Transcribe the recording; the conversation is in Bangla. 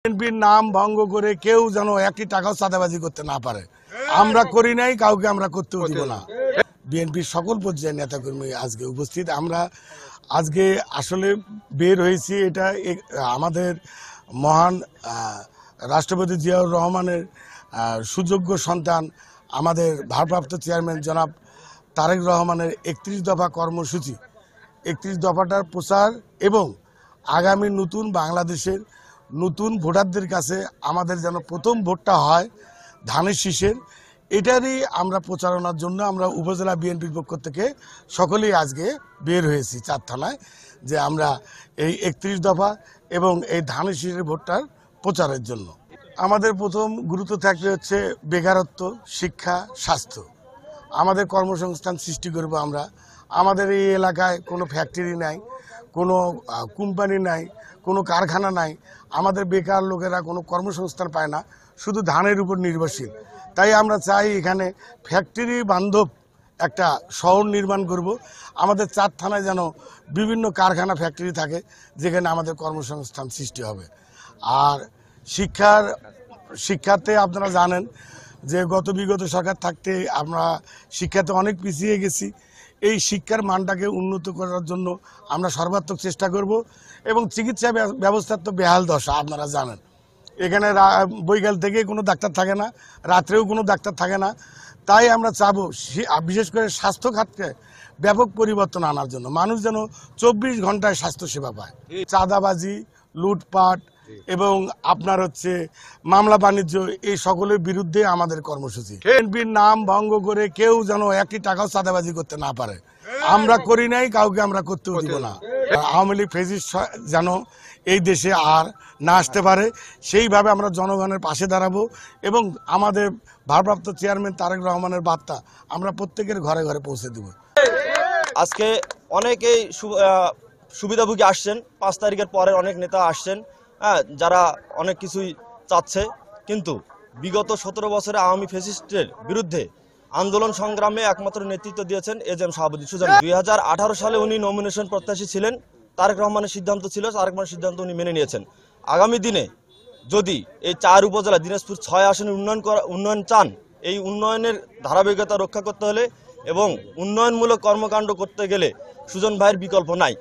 বিএনপির নাম ভঙ্গ করে কেউ যেন একটি টাকাও চাঁদাবাজি করতে না পারে। আমরা করি নাই, কাউকে আমরা করতেও দিব না। বিএনপির সকল পর্যায়ের নেতাকর্মী আজকে উপস্থিত। আমরা আজকে আসলে বের হয়েছি, এটা আমাদের মহান রাষ্ট্রপতি জিয়াউর রহমানের সুযোগ্য সন্তান, আমাদের ভারপ্রাপ্ত চেয়ারম্যান জনাব তারেক রহমানের 31 দফা কর্মসূচি, 31 দফাটার প্রচার এবং আগামী নতুন বাংলাদেশের নতুন ভোটারদের কাছে আমাদের যেন প্রথম ভোটটা হয় ধানের শীষের, এটারই আমরা প্রচারণার জন্য আমরা উপজেলা বিএনপির পক্ষ থেকে সকলেই আজকে বের হয়েছি 4 থানায়, যে আমরা এই 31 দফা এবং এই ধানের শীষের ভোটটার প্রচারের জন্য। আমাদের প্রথম গুরুত্ব থাকবে হচ্ছে বেকারত্ব, শিক্ষা, স্বাস্থ্য। আমাদের কর্মসংস্থান সৃষ্টি করব আমরা। আমাদের এই এলাকায় কোনো ফ্যাক্টরি নাই, কোনো কোম্পানি নাই, কোনো কারখানা নাই। আমাদের বেকার লোকেরা কোনো কর্মসংস্থান পায় না, শুধু ধানের উপর নির্ভরশীল। তাই আমরা চাই এখানে ফ্যাক্টরি বান্ধব একটা শহর নির্মাণ করব। আমাদের 4 থানায় যেন বিভিন্ন কারখানা, ফ্যাক্টরি থাকে, যেখানে আমাদের কর্মসংস্থান সৃষ্টি হবে। আর শিক্ষাতে আপনারা জানেন যে বিগত সরকার থাকতে আমরা শিক্ষাতে অনেক পিছিয়ে গেছি। এই শিক্ষার মানটাকে উন্নত করার জন্য আমরা সর্বাত্মক চেষ্টা করব। এবং চিকিৎসা ব্যবস্থার তো বেহাল দশা, আপনারা জানেন। এখানে বৈকাল থেকে কোনো ডাক্তার থাকে না, রাত্রেও কোনো ডাক্তার থাকে না। তাই আমরা চাবো বিশেষ করে স্বাস্থ্য খাতকে ব্যাপক পরিবর্তন আনার জন্য, মানুষ যেন 24 ঘন্টায় স্বাস্থ্যসেবা পায়। চাঁদাবাজি, লুটপাট এবং আপনার হচ্ছে মামলা বাণিজ্য, এই সকলের বিরুদ্ধে আমাদের কর্মসূচি। বিএনপির নাম ভঙ্গ করে কেউ যেন একটি টাকাও চাঁদাবাজি করতে না পারে। আমরা করি নাই, কাউকে আমরা করতেও দিব না। আওয়ামী লীগ ফ্যাসিস্ট যেন এই দেশে আর না আসতে পারে, সেইভাবে আমরা জনগণের পাশে দাঁড়াবো এবং আমাদের ভারপ্রাপ্ত চেয়ারম্যান তারেক রহমানের বার্তা আমরা প্রত্যেকের ঘরে ঘরে পৌঁছে দেব। আজকে অনেকেই সুবিধাভোগী আসছেন, 5 তারিখের পরে অনেক নেতা আসছেন, যারা অনেক কিছুই চাচ্ছে, কিন্তু বিগত 17 বছরে আওয়ামী ফ্যাসিস্টের বিরুদ্ধে আন্দোলন সংগ্রামে একমাত্র নেতৃত্ব দিয়েছেন এজেএম শাহাবুদ্দিন সুজন। 2018 সালে উনি নমিনেশন প্রত্যাশী ছিলেন, তারেক রহমানের সিদ্ধান্ত ছিল, তারেক রহমানের সিদ্ধান্ত উনি মেনে নিয়েছেন। আগামী দিনে যদি এই 4 উপজেলা দিনাজপুর 6 আসনে উন্নয়ন চান, এই উন্নয়নের ধারাবাহিকতা রক্ষা করতে হলে এবং উন্নয়নমূলক কর্মকাণ্ড করতে গেলে সুজন ভাইয়ের বিকল্প নাই।